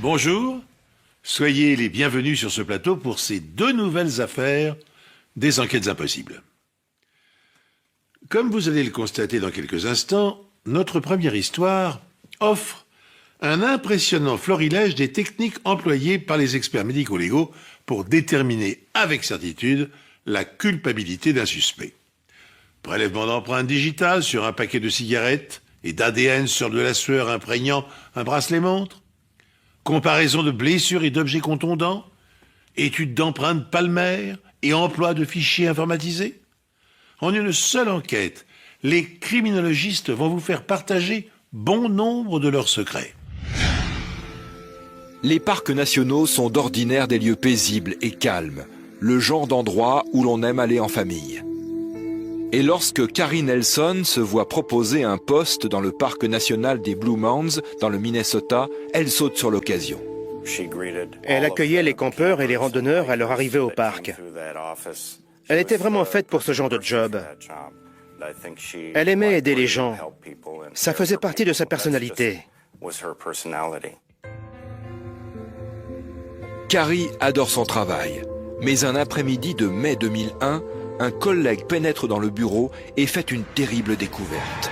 Bonjour, soyez les bienvenus sur ce plateau pour ces deux nouvelles affaires des enquêtes impossibles. Comme vous allez le constater dans quelques instants, notre première histoire offre un impressionnant florilège des techniques employées par les experts médico-légaux pour déterminer avec certitude la culpabilité d'un suspect. Prélèvement d'empreintes digitales sur un paquet de cigarettes et d'ADN sur de la sueur imprégnant un bracelet-montre, comparaison de blessures et d'objets contondants, étude d'empreintes palmaires et emploi de fichiers informatisés. En une seule enquête, les criminologistes vont vous faire partager bon nombre de leurs secrets. Les parcs nationaux sont d'ordinaire des lieux paisibles et calmes, le genre d'endroit où l'on aime aller en famille. Et lorsque Carrie Nelson se voit proposer un poste dans le parc national des Blue Mounds, dans le Minnesota, elle saute sur l'occasion. Elle accueillait les campeurs et les randonneurs à leur arrivée au parc. Elle était vraiment faite pour ce genre de job. Elle aimait aider les gens. Ça faisait partie de sa personnalité. Carrie adore son travail, mais un après-midi de mai 2001, un collègue pénètre dans le bureau et fait une terrible découverte.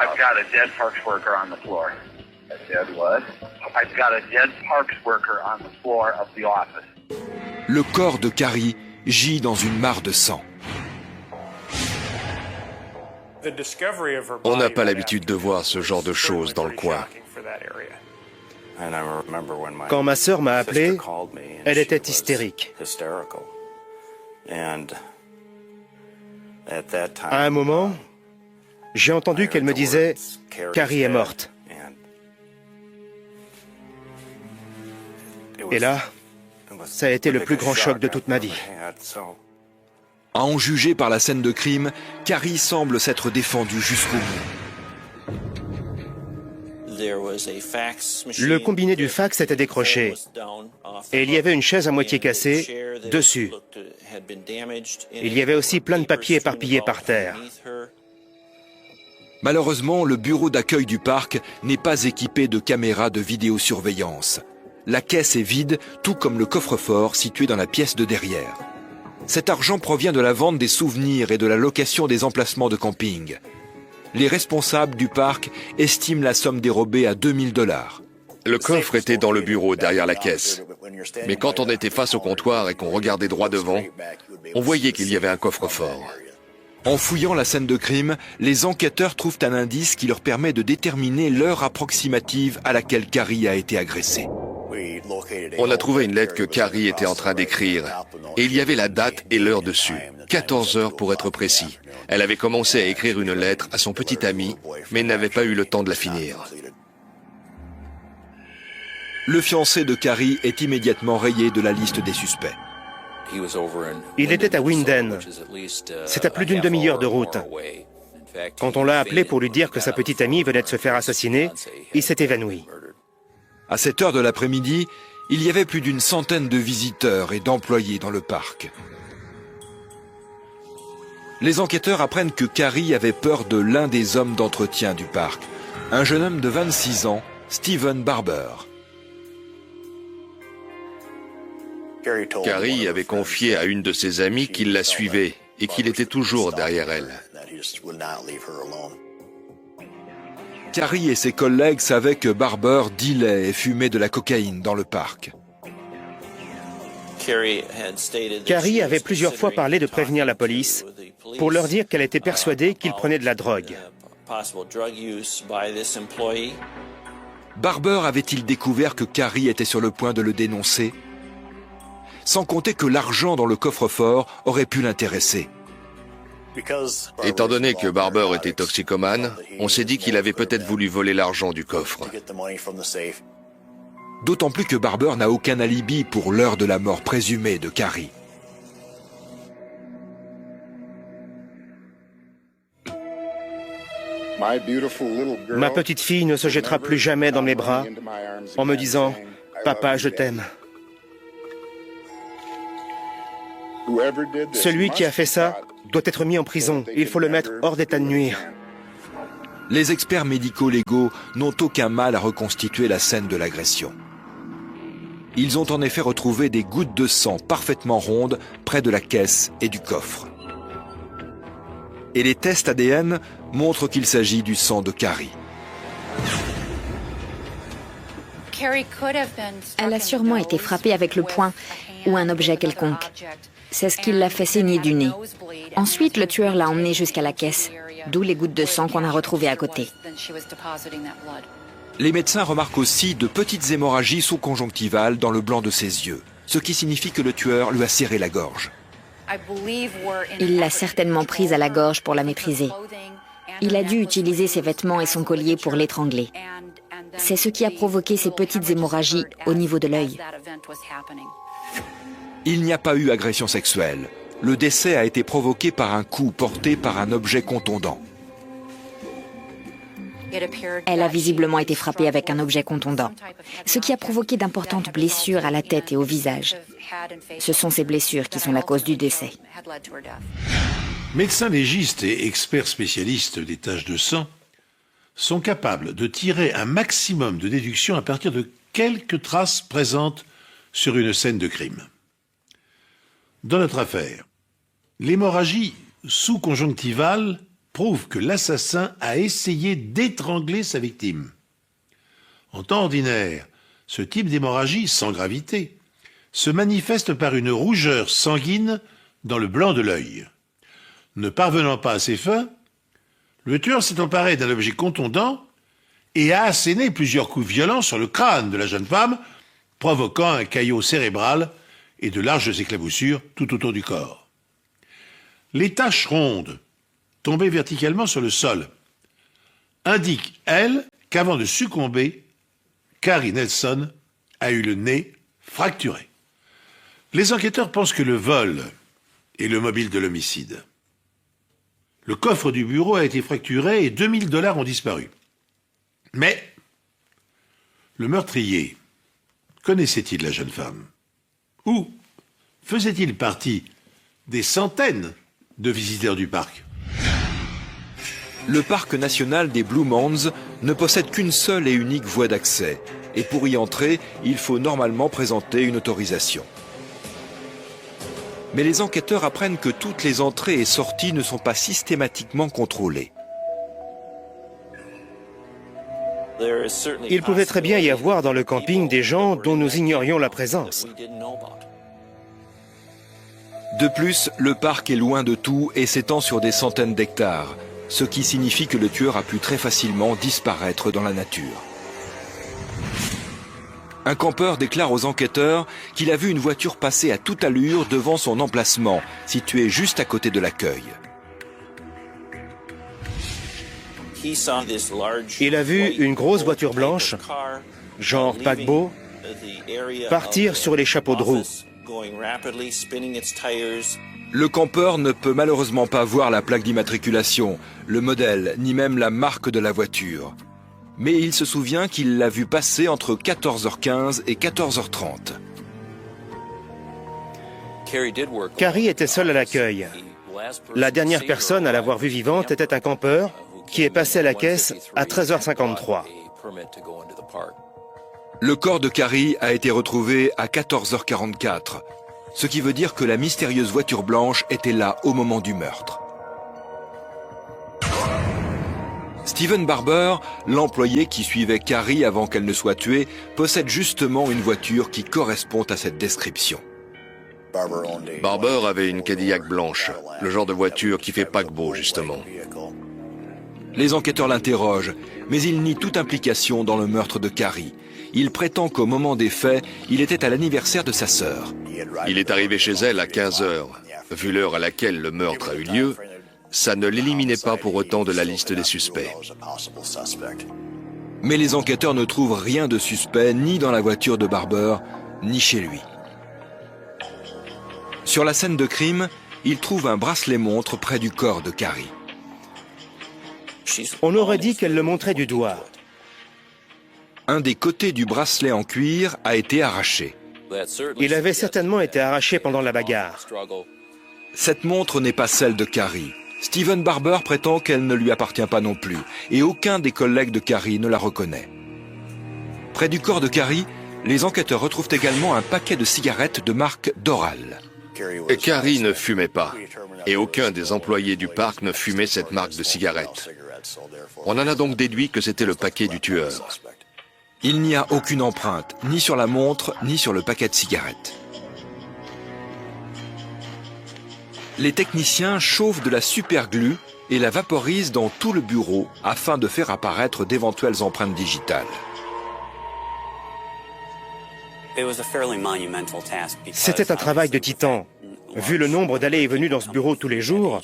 I've got a dead parks worker on the floor. A dead what? I've got a dead parks worker on the floor of the office. Le corps de Carrie gît dans une mare de sang. On n'a pas l'habitude de voir ce genre de choses dans le coin. Quand ma sœur m'a appelé, elle était hystérique. À un moment, j'ai entendu qu'elle me disait « Carrie est morte ». Et là, ça a été le plus grand choc de toute ma vie. À en juger par la scène de crime, Carrie semble s'être défendue jusqu'au bout. Le combiné du fax était décroché et il y avait une chaise à moitié cassée dessus. Il y avait aussi plein de papiers éparpillés par terre. Malheureusement, le bureau d'accueil du parc n'est pas équipé de caméras de vidéosurveillance. La caisse est vide, tout comme le coffre-fort situé dans la pièce de derrière. Cet argent provient de la vente des souvenirs et de la location des emplacements de camping. Les responsables du parc estiment la somme dérobée à $2000. Le coffre était dans le bureau derrière la caisse. Mais quand on était face au comptoir et qu'on regardait droit devant, on voyait qu'il y avait un coffre-fort. En fouillant la scène de crime, les enquêteurs trouvent un indice qui leur permet de déterminer l'heure approximative à laquelle Carrie a été agressée. On a trouvé une lettre que Carrie était en train d'écrire. Et il y avait la date et l'heure dessus. 14 heures pour être précis. Elle avait commencé à écrire une lettre à son petit ami, mais n'avait pas eu le temps de la finir. Le fiancé de Carrie est immédiatement rayé de la liste des suspects. Il était à Winden. C'est à plus d'une demi-heure de route. Quand on l'a appelé pour lui dire que sa petite amie venait de se faire assassiner, il s'est évanoui. À cette heure de l'après-midi, il y avait plus d'une centaine de visiteurs et d'employés dans le parc. Les enquêteurs apprennent que Carrie avait peur de l'un des hommes d'entretien du parc, un jeune homme de 26 ans, Steven Barber. Carrie avait confié à une de ses amies qu'il la suivait et qu'il était toujours derrière elle. Carrie et ses collègues savaient que Barber dealait et fumait de la cocaïne dans le parc. Carrie avait plusieurs fois parlé de prévenir la police pour leur dire qu'elle était persuadée qu'il prenait de la drogue. Barber avait-il découvert que Carrie était sur le point de le dénoncer? Sans compter que l'argent dans le coffre-fort aurait pu l'intéresser. Étant donné que Barber était toxicomane, on s'est dit qu'il avait peut-être voulu voler l'argent du coffre. D'autant plus que Barber n'a aucun alibi pour l'heure de la mort présumée de Carrie. Ma petite fille ne se jettera plus jamais dans mes bras en me disant « Papa, je t'aime ». Celui qui a fait ça doit être mis en prison. Il faut le mettre hors d'état de nuire. Les experts médico-légaux n'ont aucun mal à reconstituer la scène de l'agression. Ils ont en effet retrouvé des gouttes de sang parfaitement rondes près de la caisse et du coffre. Et les tests ADN montrent qu'il s'agit du sang de Carrie. Elle a sûrement été frappée avec le poing ou un objet quelconque. C'est ce qui l'a fait saigner du nez. Ensuite, le tueur l'a emmenée jusqu'à la caisse, d'où les gouttes de sang qu'on a retrouvées à côté. Les médecins remarquent aussi de petites hémorragies sous-conjonctivales dans le blanc de ses yeux, ce qui signifie que le tueur lui a serré la gorge. Il l'a certainement prise à la gorge pour la maîtriser. Il a dû utiliser ses vêtements et son collier pour l'étrangler. C'est ce qui a provoqué ces petites hémorragies au niveau de l'œil. Il n'y a pas eu agression sexuelle. Le décès a été provoqué par un coup porté par un objet contondant. Elle a visiblement été frappée avec un objet contondant, ce qui a provoqué d'importantes blessures à la tête et au visage. Ce sont ces blessures qui sont la cause du décès. Médecins légistes et experts spécialistes des taches de sang sont capables de tirer un maximum de déductions à partir de quelques traces présentes sur une scène de crime. Dans notre affaire, l'hémorragie sous-conjonctivale prouve que l'assassin a essayé d'étrangler sa victime. En temps ordinaire, ce type d'hémorragie, sans gravité, se manifeste par une rougeur sanguine dans le blanc de l'œil. Ne parvenant pas à ses fins, le tueur s'est emparé d'un objet contondant et a asséné plusieurs coups violents sur le crâne de la jeune femme, provoquant un caillot cérébral et de larges éclaboussures tout autour du corps. Les taches rondes, tombées verticalement sur le sol, indiquent, elles, qu'avant de succomber, Carrie Nelson a eu le nez fracturé. Les enquêteurs pensent que le vol est le mobile de l'homicide. Le coffre du bureau a été fracturé et 2000 $ ont disparu. Mais le meurtrier connaissait-il la jeune femme? Ou faisait-il partie des centaines de visiteurs du parc? Le parc national des Blue Mounds ne possède qu'une seule et unique voie d'accès. Et pour y entrer, il faut normalement présenter une autorisation. Mais les enquêteurs apprennent que toutes les entrées et sorties ne sont pas systématiquement contrôlées. Il pouvait très bien y avoir dans le camping des gens dont nous ignorions la présence. De plus, le parc est loin de tout et s'étend sur des centaines d'hectares, ce qui signifie que le tueur a pu très facilement disparaître dans la nature. Un campeur déclare aux enquêteurs qu'il a vu une voiture passer à toute allure devant son emplacement, situé juste à côté de l'accueil. Il a vu une grosse voiture blanche, genre paquebot, partir sur les chapeaux de roue. Le campeur ne peut malheureusement pas voir la plaque d'immatriculation, le modèle, ni même la marque de la voiture. Mais il se souvient qu'il l'a vu passer entre 14h15 et 14h30. Carrie était seule à l'accueil. La dernière personne à l'avoir vue vivante était un campeur qui est passé à la caisse à 13h53. Le corps de Carrie a été retrouvé à 14h44, ce qui veut dire que la mystérieuse voiture blanche était là au moment du meurtre. Steven Barber, l'employé qui suivait Carrie avant qu'elle ne soit tuée, possède justement une voiture qui correspond à cette description. Barber avait une Cadillac blanche, le genre de voiture qui fait paquebot, justement. Les enquêteurs l'interrogent, mais il nie toute implication dans le meurtre de Carrie. Il prétend qu'au moment des faits, il était à l'anniversaire de sa sœur. Il est arrivé chez elle à 15h. Vu l'heure à laquelle le meurtre a eu lieu, ça ne l'éliminait pas pour autant de la liste des suspects. Mais les enquêteurs ne trouvent rien de suspect ni dans la voiture de Barber, ni chez lui. Sur la scène de crime, ils trouvent un bracelet-montre près du corps de Carrie. On aurait dit qu'elle le montrait du doigt. Un des côtés du bracelet en cuir a été arraché. Il avait certainement été arraché pendant la bagarre. Cette montre n'est pas celle de Carrie. Steven Barber prétend qu'elle ne lui appartient pas non plus, et aucun des collègues de Carrie ne la reconnaît. Près du corps de Carrie, les enquêteurs retrouvent également un paquet de cigarettes de marque Doral. Carrie ne fumait pas, et aucun des employés du parc ne fumait cette marque de cigarette. On en a donc déduit que c'était le paquet du tueur. Il n'y a aucune empreinte, ni sur la montre, ni sur le paquet de cigarettes. Les techniciens chauffent de la superglue et la vaporisent dans tout le bureau afin de faire apparaître d'éventuelles empreintes digitales. C'était un travail de titan. Vu le nombre d'allées et venues dans ce bureau tous les jours,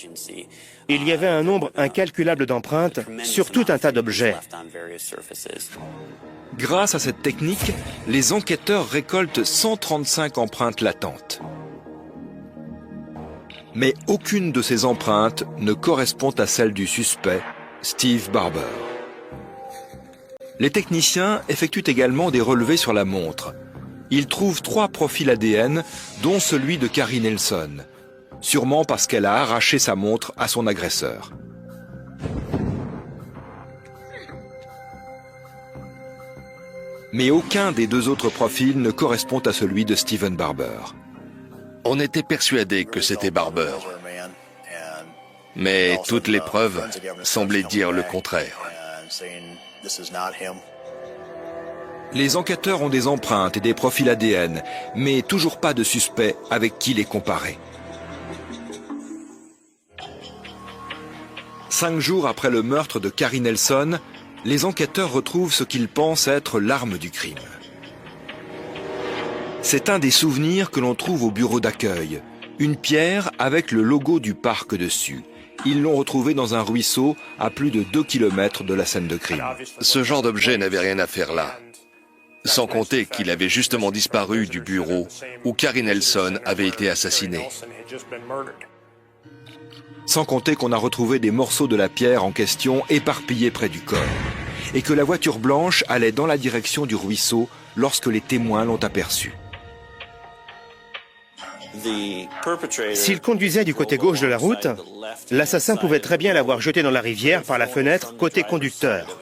il y avait un nombre incalculable d'empreintes sur tout un tas d'objets. Grâce à cette technique, les enquêteurs récoltent 135 empreintes latentes. Mais aucune de ces empreintes ne correspond à celle du suspect, Steve Barber. Les techniciens effectuent également des relevés sur la montre. Ils trouvent 3 profils ADN, dont celui de Carrie Nelson, sûrement parce qu'elle a arraché sa montre à son agresseur. Mais aucun des 2 autres profils ne correspond à celui de Steven Barber. On était persuadé que c'était Barber. Mais toutes les preuves semblaient dire le contraire. Les enquêteurs ont des empreintes et des profils ADN, mais toujours pas de suspect avec qui les comparer. 5 jours après le meurtre de Carrie Nelson, les enquêteurs retrouvent ce qu'ils pensent être l'arme du crime. C'est un des souvenirs que l'on trouve au bureau d'accueil, une pierre avec le logo du parc dessus. Ils l'ont retrouvée dans un ruisseau à plus de 2 km de la scène de crime. Ce genre d'objet n'avait rien à faire là. Sans compter qu'il avait justement disparu du bureau où Carrie Nelson avait été assassinée. Sans compter qu'on a retrouvé des morceaux de la pierre en question éparpillés près du corps. Et que la voiture blanche allait dans la direction du ruisseau lorsque les témoins l'ont aperçue. S'il conduisait du côté gauche de la route, l'assassin pouvait très bien l'avoir jeté dans la rivière par la fenêtre côté conducteur.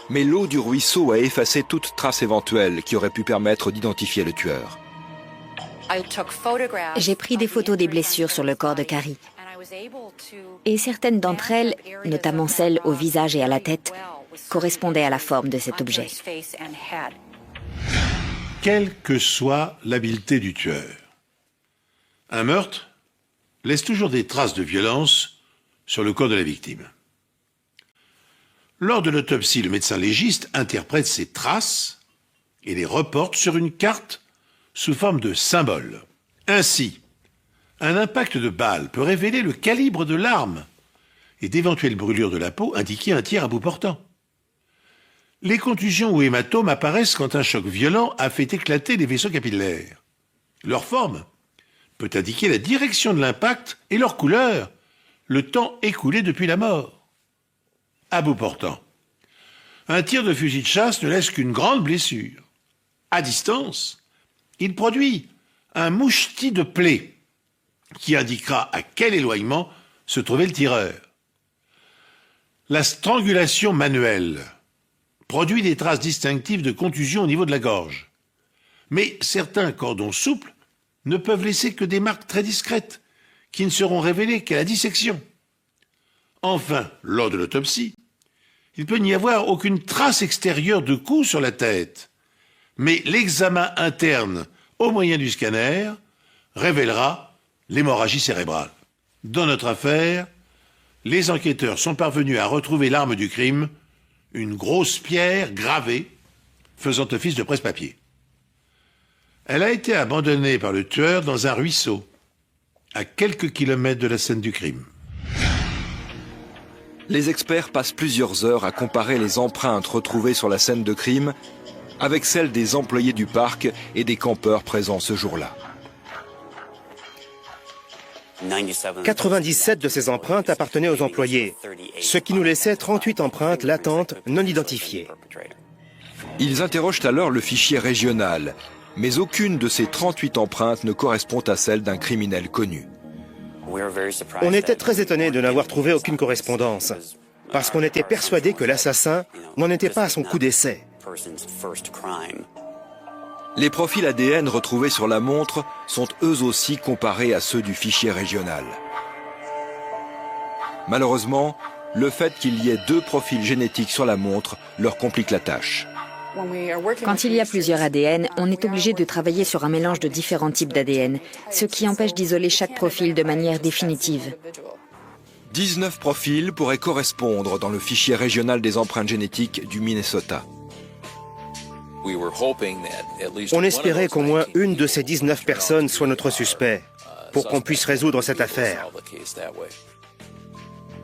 Mais l'eau du ruisseau a effacé toute trace éventuelle qui aurait pu permettre d'identifier le tueur. J'ai pris des photos des blessures sur le corps de Carrie. Et certaines d'entre elles, notamment celles au visage et à la tête, correspondaient à la forme de cet objet. Quelle que soit l'habileté du tueur, un meurtre laisse toujours des traces de violence sur le corps de la victime. Lors de l'autopsie, le médecin légiste interprète ces traces et les reporte sur une carte sous forme de symboles. Ainsi, un impact de balle peut révéler le calibre de l'arme et d'éventuelles brûlures de la peau indiquer un tir à bout portant. Les contusions ou hématomes apparaissent quand un choc violent a fait éclater les vaisseaux capillaires. Leur forme peut indiquer la direction de l'impact et leur couleur, le temps écoulé depuis la mort. À bout portant, un tir de fusil de chasse ne laisse qu'une grande blessure. À distance, il produit un mouchetis de plaie qui indiquera à quel éloignement se trouvait le tireur. La strangulation manuelle produit des traces distinctives de contusion au niveau de la gorge. Mais certains cordons souples ne peuvent laisser que des marques très discrètes qui ne seront révélées qu'à la dissection. Enfin, lors de l'autopsie, il peut n'y avoir aucune trace extérieure de coup sur la tête, mais l'examen interne au moyen du scanner révélera l'hémorragie cérébrale. Dans notre affaire, les enquêteurs sont parvenus à retrouver l'arme du crime, une grosse pierre gravée faisant office de presse-papier. Elle a été abandonnée par le tueur dans un ruisseau, à quelques kilomètres de la scène du crime. Les experts passent plusieurs heures à comparer les empreintes retrouvées sur la scène de crime avec celles des employés du parc et des campeurs présents ce jour-là. 97 de ces empreintes appartenaient aux employés, ce qui nous laissait 38 empreintes latentes non identifiées. Ils interrogent alors le fichier régional, mais aucune de ces 38 empreintes ne correspond à celle d'un criminel connu. On était très étonnés de n'avoir trouvé aucune correspondance, parce qu'on était persuadés que l'assassin n'en était pas à son coup d'essai. Les profils ADN retrouvés sur la montre sont eux aussi comparés à ceux du fichier régional. Malheureusement, le fait qu'il y ait 2 profils génétiques sur la montre leur complique la tâche. Quand il y a plusieurs ADN, on est obligé de travailler sur un mélange de différents types d'ADN, ce qui empêche d'isoler chaque profil de manière définitive. 19 profils pourraient correspondre dans le fichier régional des empreintes génétiques du Minnesota. On espérait qu'au moins une de ces 19 personnes soit notre suspect, pour qu'on puisse résoudre cette affaire.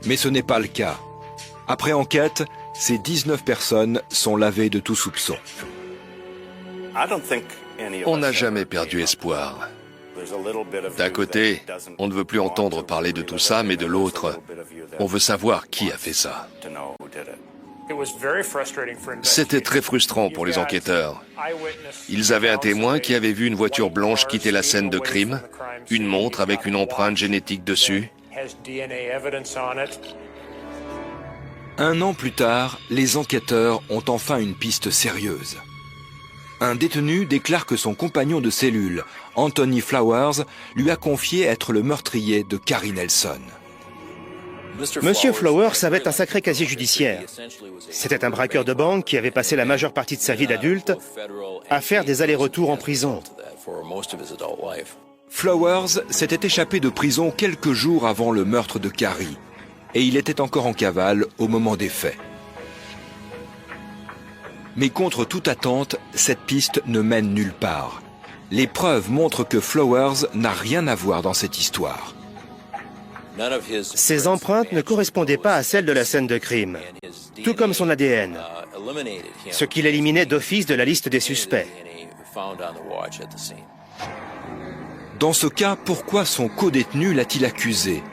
Mais ce n'est pas le cas. Après enquête, ces 19 personnes sont lavées de tout soupçon. On n'a jamais perdu espoir. D'un côté, on ne veut plus entendre parler de tout ça, mais de l'autre, on veut savoir qui a fait ça. C'était très frustrant pour les enquêteurs. Ils avaient un témoin qui avait vu une voiture blanche quitter la scène de crime, une montre avec une empreinte génétique dessus. Un an plus tard, les enquêteurs ont enfin une piste sérieuse. Un détenu déclare que son compagnon de cellule, Anthony Flowers, lui a confié être le meurtrier de Carrie Nelson. Monsieur Flowers avait un sacré casier judiciaire. C'était un braqueur de banque qui avait passé la majeure partie de sa vie d'adulte à faire des allers-retours en prison. Flowers s'était échappé de prison quelques jours avant le meurtre de Carrie, et il était encore en cavale au moment des faits. Mais contre toute attente, cette piste ne mène nulle part. Les preuves montrent que Flowers n'a rien à voir dans cette histoire. Ses empreintes ne correspondaient pas à celles de la scène de crime, tout comme son ADN, ce qui l'éliminait d'office de la liste des suspects. Dans ce cas, pourquoi son codétenu l'a-t-il accusé?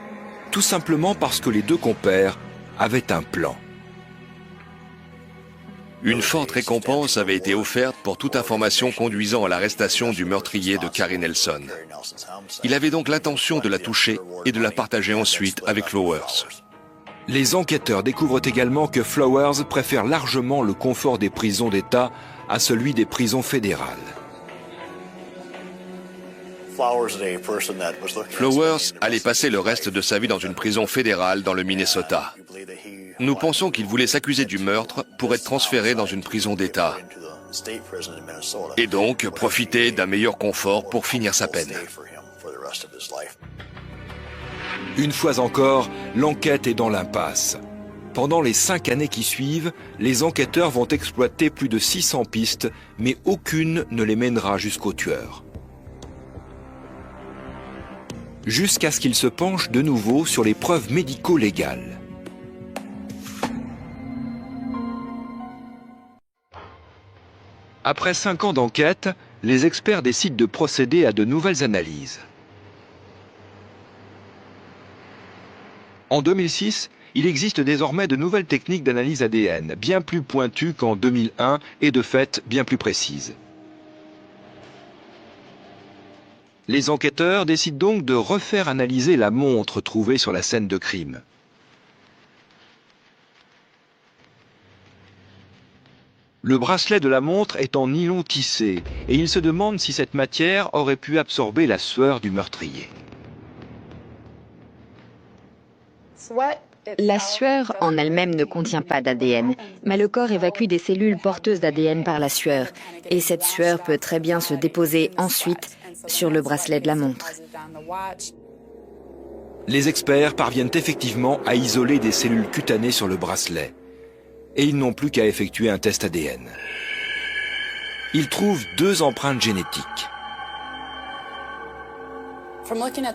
Tout simplement parce que les 2 compères avaient un plan. Une forte récompense avait été offerte pour toute information conduisant à l'arrestation du meurtrier de Carrie Nelson. Il avait donc l'intention de la toucher et de la partager ensuite avec Flowers. Les enquêteurs découvrent également que Flowers préfère largement le confort des prisons d'État à celui des prisons fédérales. Flowers allait passer le reste de sa vie dans une prison fédérale dans le Minnesota. Nous pensons qu'il voulait s'accuser du meurtre pour être transféré dans une prison d'État et donc profiter d'un meilleur confort pour finir sa peine. Une fois encore, l'enquête est dans l'impasse. Pendant les 5 années qui suivent, les enquêteurs vont exploiter plus de 600 pistes, mais aucune ne les mènera jusqu'au tueur. Jusqu'à ce qu'ils se penchent de nouveau sur les preuves médico-légales. Après 5 ans d'enquête, les experts décident de procéder à de nouvelles analyses. En 2006, il existe désormais de nouvelles techniques d'analyse ADN, bien plus pointues qu'en 2001 et de fait bien plus précises. Les enquêteurs décident donc de refaire analyser la montre trouvée sur la scène de crime. Le bracelet de la montre est en nylon tissé et ils se demandent si cette matière aurait pu absorber la sueur du meurtrier. La sueur en elle-même ne contient pas d'ADN, mais le corps évacue des cellules porteuses d'ADN par la sueur, et cette sueur peut très bien se déposer ensuite sur le bracelet de la montre. Les experts parviennent effectivement à isoler des cellules cutanées sur le bracelet, et ils n'ont plus qu'à effectuer un test ADN. Ils trouvent 2 empreintes génétiques.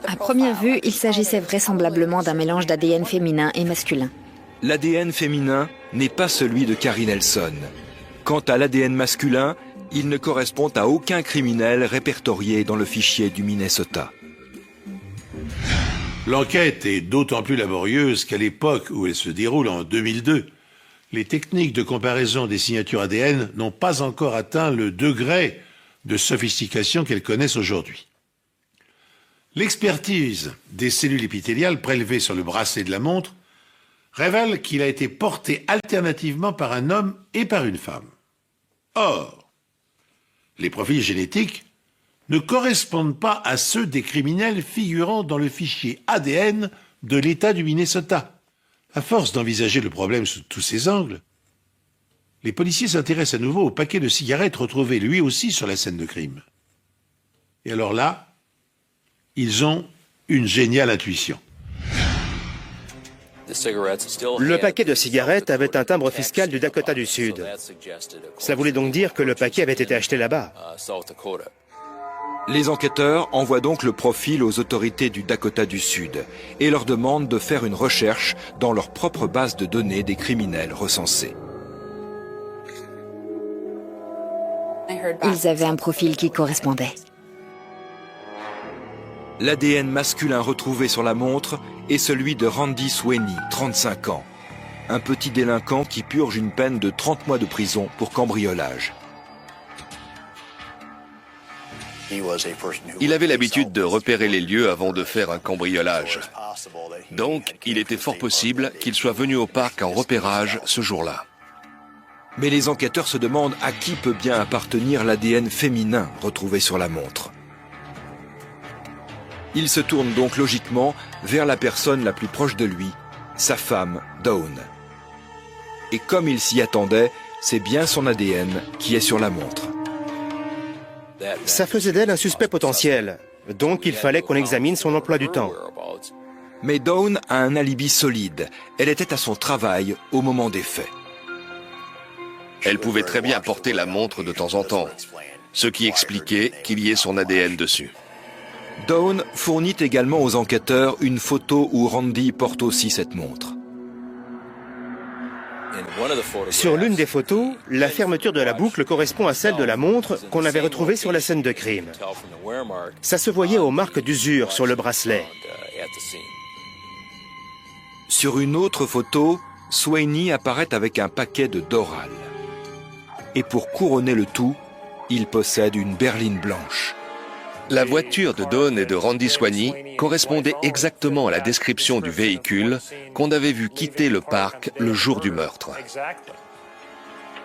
À première vue, il s'agissait vraisemblablement d'un mélange d'ADN féminin et masculin. L'ADN féminin n'est pas celui de Carrie Nelson. Quant à l'ADN masculin, il ne correspond à aucun criminel répertorié dans le fichier du Minnesota. L'enquête est d'autant plus laborieuse qu'à l'époque où elle se déroule en 2002, les techniques de comparaison des signatures ADN n'ont pas encore atteint le degré de sophistication qu'elles connaissent aujourd'hui. L'expertise des cellules épithéliales prélevées sur le bracelet de la montre révèle qu'il a été porté alternativement par un homme et par une femme. Or, les profils génétiques ne correspondent pas à ceux des criminels figurant dans le fichier ADN de l'État du Minnesota. À force d'envisager le problème sous tous ses angles, les policiers s'intéressent à nouveau au paquet de cigarettes retrouvé lui aussi sur la scène de crime. Et alors là, ils ont une géniale intuition. Le paquet de cigarettes avait un timbre fiscal du Dakota du Sud. Ça voulait donc dire que le paquet avait été acheté là-bas. Les enquêteurs envoient donc le profil aux autorités du Dakota du Sud et leur demandent de faire une recherche dans leur propre base de données des criminels recensés. Ils avaient un profil qui correspondait. L'ADN masculin retrouvé sur la montre est celui de Randy Sweeney, 35 ans. Un petit délinquant qui purge une peine de 30 mois de prison pour cambriolage. Il avait l'habitude de repérer les lieux avant de faire un cambriolage. Donc, il était fort possible qu'il soit venu au parc en repérage ce jour-là. Mais les enquêteurs se demandent à qui peut bien appartenir l'ADN féminin retrouvé sur la montre. Il se tourne donc logiquement vers la personne la plus proche de lui, sa femme, Dawn. Et comme il s'y attendait, c'est bien son ADN qui est sur la montre. Ça faisait d'elle un suspect potentiel, donc il fallait qu'on examine son emploi du temps. Mais Dawn a un alibi solide. Elle était à son travail au moment des faits. Elle pouvait très bien porter la montre de temps en temps, ce qui expliquait qu'il y ait son ADN dessus. Dawn fournit également aux enquêteurs une photo où Randy porte aussi cette montre. Sur l'une des photos, la fermeture de la boucle correspond à celle de la montre qu'on avait retrouvée sur la scène de crime. Ça se voyait aux marques d'usure sur le bracelet. Sur une autre photo, Sweeney apparaît avec un paquet de Doral. Et pour couronner le tout, il possède une berline blanche. La voiture de Dawn et de Randy Sweeney correspondait exactement à la description du véhicule qu'on avait vu quitter le parc le jour du meurtre.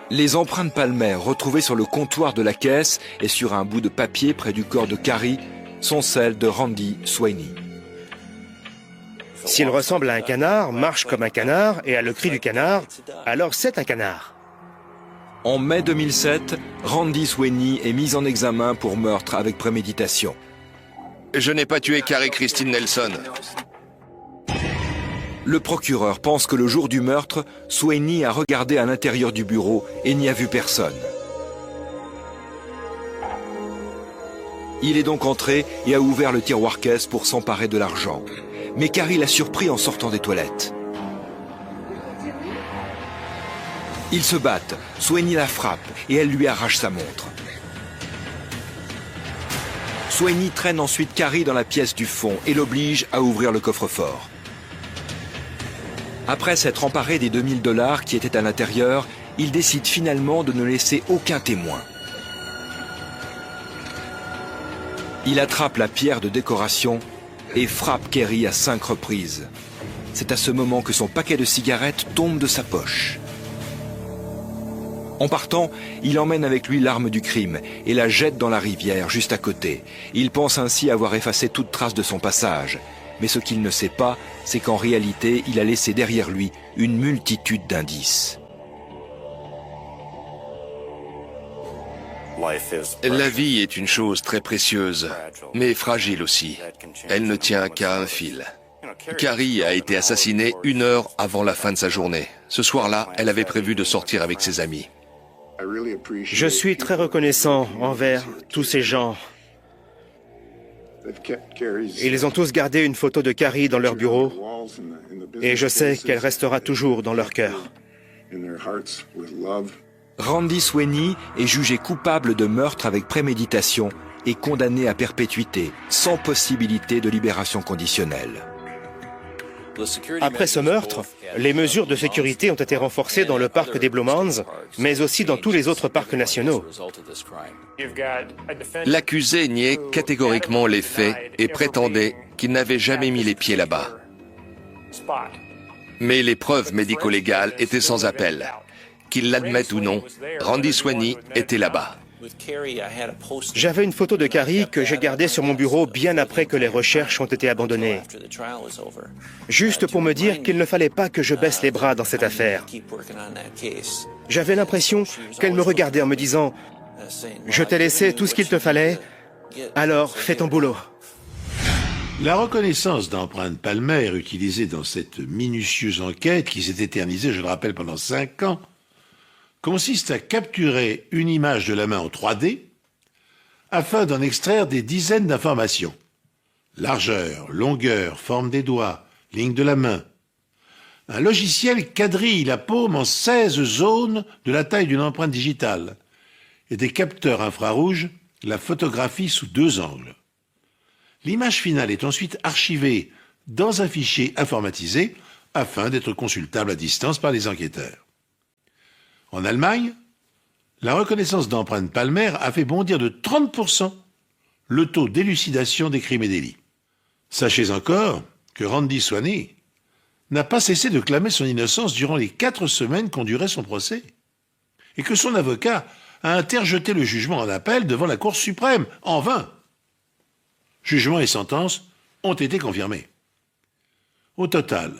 Les empreintes palmaires retrouvées sur le comptoir de la caisse et sur un bout de papier près du corps de Carrie sont celles de Randy Sweeney. S'il ressemble à un canard, marche comme un canard et a le cri du canard, alors c'est un canard. En mai 2007, Randy Sweeney est mis en examen pour meurtre avec préméditation. Je n'ai pas tué Carrie Christine Nelson. Le procureur pense que le jour du meurtre, Sweeney a regardé à l'intérieur du bureau et n'y a vu personne. Il est donc entré et a ouvert le tiroir-caisse pour s'emparer de l'argent. Mais Carrie l'a surpris en sortant des toilettes. Ils se battent, Sweeney la frappe et elle lui arrache sa montre. Sweeney traîne ensuite Carrie dans la pièce du fond et l'oblige à ouvrir le coffre-fort. Après s'être emparé des 2000 $ qui étaient à l'intérieur, il décide finalement de ne laisser aucun témoin. Il attrape la pierre de décoration et frappe Carrie à 5 reprises. C'est à ce moment que son paquet de cigarettes tombe de sa poche. En partant, il emmène avec lui l'arme du crime et la jette dans la rivière juste à côté. Il pense ainsi avoir effacé toute trace de son passage. Mais ce qu'il ne sait pas, c'est qu'en réalité, il a laissé derrière lui une multitude d'indices. La vie est une chose très précieuse, mais fragile aussi. Elle ne tient qu'à un fil. Carrie a été assassinée 1 heure avant la fin de sa journée. Ce soir-là, elle avait prévu de sortir avec ses amis. Je suis très reconnaissant envers tous ces gens. Ils ont tous gardé une photo de Carrie dans leur bureau et je sais qu'elle restera toujours dans leur cœur. Randy Sweeney est jugé coupable de meurtre avec préméditation et condamné à perpétuité, sans possibilité de libération conditionnelle. Après ce meurtre, les mesures de sécurité ont été renforcées dans le parc des Blue Mounds, mais aussi dans tous les autres parcs nationaux. L'accusé niait catégoriquement les faits et prétendait qu'il n'avait jamais mis les pieds là-bas. Mais les preuves médico-légales étaient sans appel. Qu'il l'admette ou non, Randy Sweeney était là-bas. J'avais une photo de Carrie que j'ai gardée sur mon bureau bien après que les recherches ont été abandonnées. Juste pour me dire qu'il ne fallait pas que je baisse les bras dans cette affaire. J'avais l'impression qu'elle me regardait en me disant « Je t'ai laissé tout ce qu'il te fallait, alors fais ton boulot ». La reconnaissance d'empreintes palmaires utilisée dans cette minutieuse enquête qui s'est éternisée, je le rappelle, pendant 5 ans, consiste à capturer une image de la main en 3D afin d'en extraire des dizaines d'informations. Largeur, longueur, forme des doigts, ligne de la main. Un logiciel quadrille la paume en 16 zones de la taille d'une empreinte digitale et des capteurs infrarouges la photographient sous 2 angles. L'image finale est ensuite archivée dans un fichier informatisé afin d'être consultable à distance par les enquêteurs. En Allemagne, la reconnaissance d'empreintes palmaires a fait bondir de 30% le taux d'élucidation des crimes et délits. Sachez encore que Randy Sweeney n'a pas cessé de clamer son innocence durant les 4 semaines qu'ont duré son procès, et que son avocat a interjeté le jugement en appel devant la Cour suprême, en vain. Jugement et sentence ont été confirmés. Au total,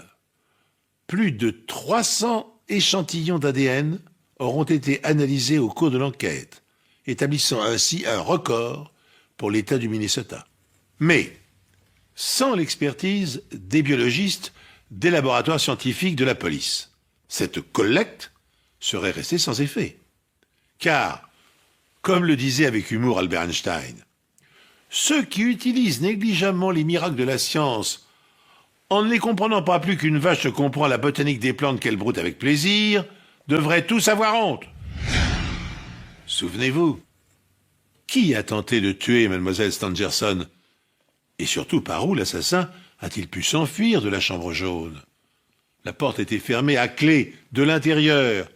plus de 300 échantillons d'ADN auront été analysés au cours de l'enquête, établissant ainsi un record pour l'État du Minnesota. Mais sans l'expertise des biologistes des laboratoires scientifiques de la police, cette collecte serait restée sans effet. Car, comme le disait avec humour Albert Einstein, ceux qui utilisent négligemment les miracles de la science en ne les comprenant pas plus qu'une vache se comprend la botanique des plantes qu'elle broute avec plaisir, devraient tous avoir honte. Souvenez-vous, qui a tenté de tuer Mademoiselle Stangerson? Et surtout, par où l'assassin a-t-il pu s'enfuir de la chambre jaune? La porte était fermée à clé de l'intérieur.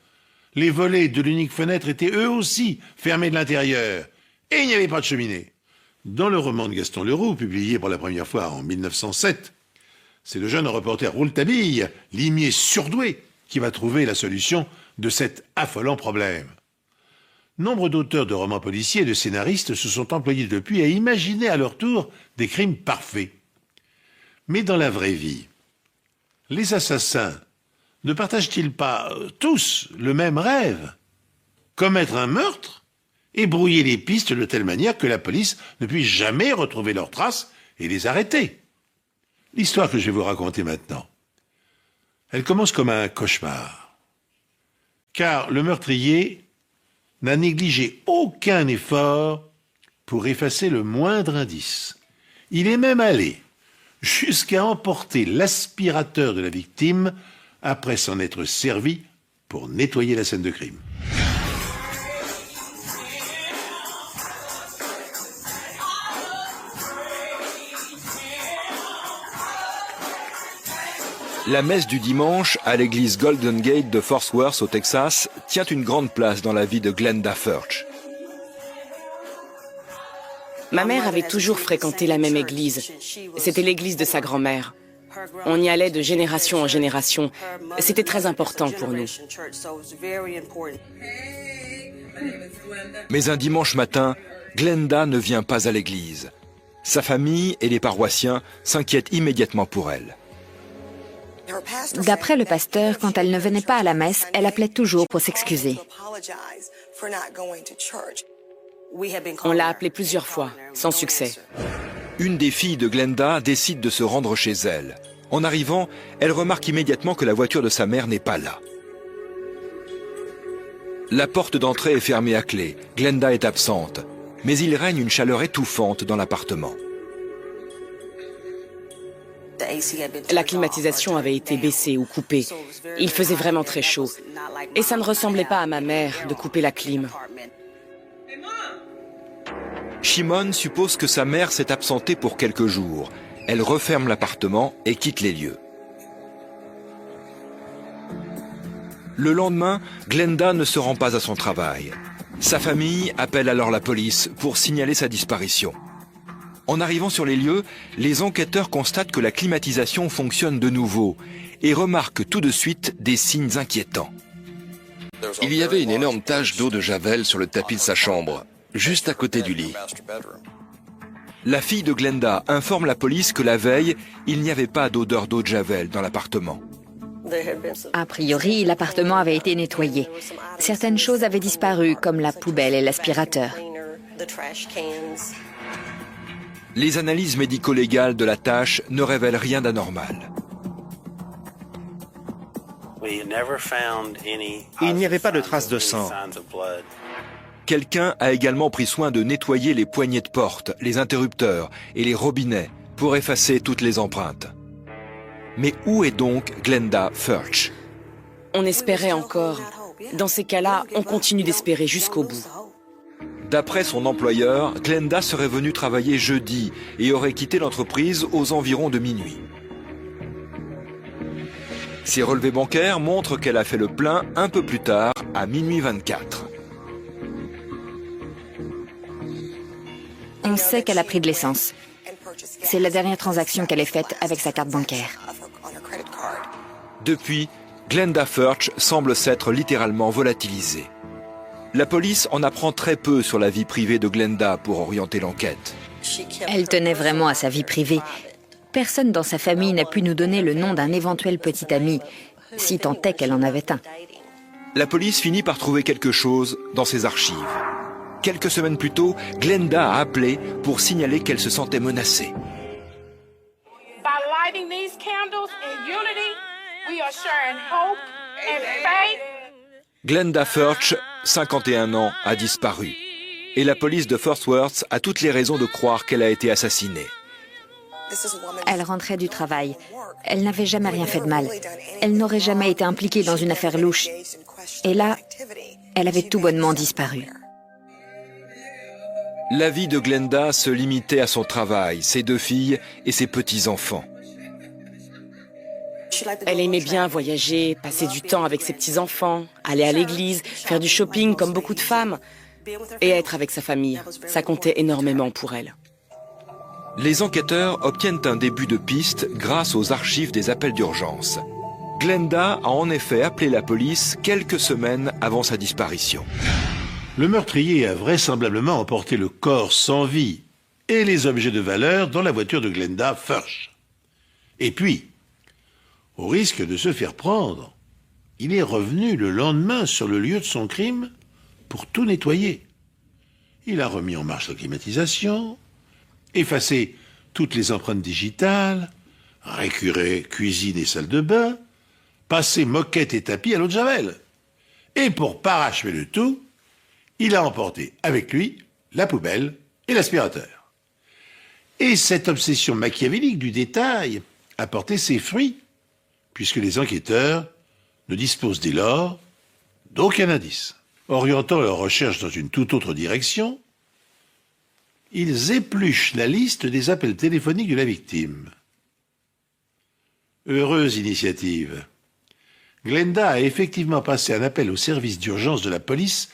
Les volets de l'unique fenêtre étaient eux aussi fermés de l'intérieur. Et il n'y avait pas de cheminée. Dans le roman de Gaston Leroux, publié pour la première fois en 1907, c'est le jeune reporter Rouletabille, limier surdoué, qui va trouver la solution de cet affolant problème. Nombre d'auteurs de romans policiers et de scénaristes se sont employés depuis à imaginer à leur tour des crimes parfaits. Mais dans la vraie vie, les assassins ne partagent-ils pas tous le même rêve? Commettre un meurtre et brouiller les pistes de telle manière que la police ne puisse jamais retrouver leurs traces et les arrêter. L'histoire que je vais vous raconter maintenant, elle commence comme un cauchemar. Car le meurtrier n'a négligé aucun effort pour effacer le moindre indice. Il est même allé jusqu'à emporter l'aspirateur de la victime après s'en être servi pour nettoyer la scène de crime. La messe du dimanche à l'église Golden Gate de Fort Worth au Texas tient une grande place dans la vie de Glenda Furch. Ma mère avait toujours fréquenté la même église. C'était l'église de sa grand-mère. On y allait de génération en génération. C'était très important pour nous. Mais un dimanche matin, Glenda ne vient pas à l'église. Sa famille et les paroissiens s'inquiètent immédiatement pour elle. D'après le pasteur, quand elle ne venait pas à la messe, elle appelait toujours pour s'excuser. On l'a appelée plusieurs fois, sans succès. Une des filles de Glenda décide de se rendre chez elle. En arrivant, elle remarque immédiatement que la voiture de sa mère n'est pas là. La porte d'entrée est fermée à clé. Glenda est absente. Mais il règne une chaleur étouffante dans l'appartement. La climatisation avait été baissée ou coupée. Il faisait vraiment très chaud. Et ça ne ressemblait pas à ma mère de couper la clim. Shimon suppose que sa mère s'est absentée pour quelques jours. Elle referme l'appartement et quitte les lieux. Le lendemain, Glenda ne se rend pas à son travail. Sa famille appelle alors la police pour signaler sa disparition. En arrivant sur les lieux, les enquêteurs constatent que la climatisation fonctionne de nouveau et remarquent tout de suite des signes inquiétants. Il y avait une énorme tache d'eau de javel sur le tapis de sa chambre, juste à côté du lit. La fille de Glenda informe la police que la veille, il n'y avait pas d'odeur d'eau de javel dans l'appartement. A priori, l'appartement avait été nettoyé. Certaines choses avaient disparu, comme la poubelle et l'aspirateur. Les analyses médico-légales de la tâche ne révèlent rien d'anormal. Il n'y avait pas de traces de sang. Quelqu'un a également pris soin de nettoyer les poignées de porte, les interrupteurs et les robinets pour effacer toutes les empreintes. Mais où est donc Glenda Furch? On espérait encore. Dans ces cas-là, on continue d'espérer jusqu'au bout. D'après son employeur, Glenda serait venue travailler jeudi et aurait quitté l'entreprise aux environs de minuit. Ses relevés bancaires montrent qu'elle a fait le plein un peu plus tard, à minuit 24. On sait qu'elle a pris de l'essence. C'est la dernière transaction qu'elle ait faite avec sa carte bancaire. Depuis, Glenda Furch semble s'être littéralement volatilisée. La police en apprend très peu sur la vie privée de Glenda pour orienter l'enquête. Elle tenait vraiment à sa vie privée. Personne dans sa famille n'a pu nous donner le nom d'un éventuel petit ami, si tant est qu'elle en avait un. La police finit par trouver quelque chose dans ses archives. Quelques semaines plus tôt, Glenda a appelé pour signaler qu'elle se sentait menacée. By lighting these candles in unity, we are sharing hope and faith. Glenda Furch, 51 ans, a disparu. Et la police de Fort Worth a toutes les raisons de croire qu'elle a été assassinée. Elle rentrait du travail. Elle n'avait jamais rien fait de mal. Elle n'aurait jamais été impliquée dans une affaire louche. Et là, elle avait tout bonnement disparu. La vie de Glenda se limitait à son travail, ses 2 filles et ses petits-enfants. Elle aimait bien voyager, passer du temps avec ses petits-enfants, aller à l'église, faire du shopping comme beaucoup de femmes, et être avec sa famille. Ça comptait énormément pour elle. Les enquêteurs obtiennent un début de piste grâce aux archives des appels d'urgence. Glenda a en effet appelé la police quelques semaines avant sa disparition. Le meurtrier a vraisemblablement emporté le corps sans vie et les objets de valeur dans la voiture de Glenda Furch. Et puis, au risque de se faire prendre, il est revenu le lendemain sur le lieu de son crime pour tout nettoyer. Il a remis en marche la climatisation, effacé toutes les empreintes digitales, récuré cuisine et salle de bain, passé moquette et tapis à l'eau de javel. Et pour parachever le tout, il a emporté avec lui la poubelle et l'aspirateur. Et cette obsession machiavélique du détail a porté ses fruits, puisque les enquêteurs ne disposent dès lors d'aucun indice. Orientant leurs recherches dans une toute autre direction, ils épluchent la liste des appels téléphoniques de la victime. Heureuse initiative. Glenda a effectivement passé un appel au service d'urgence de la police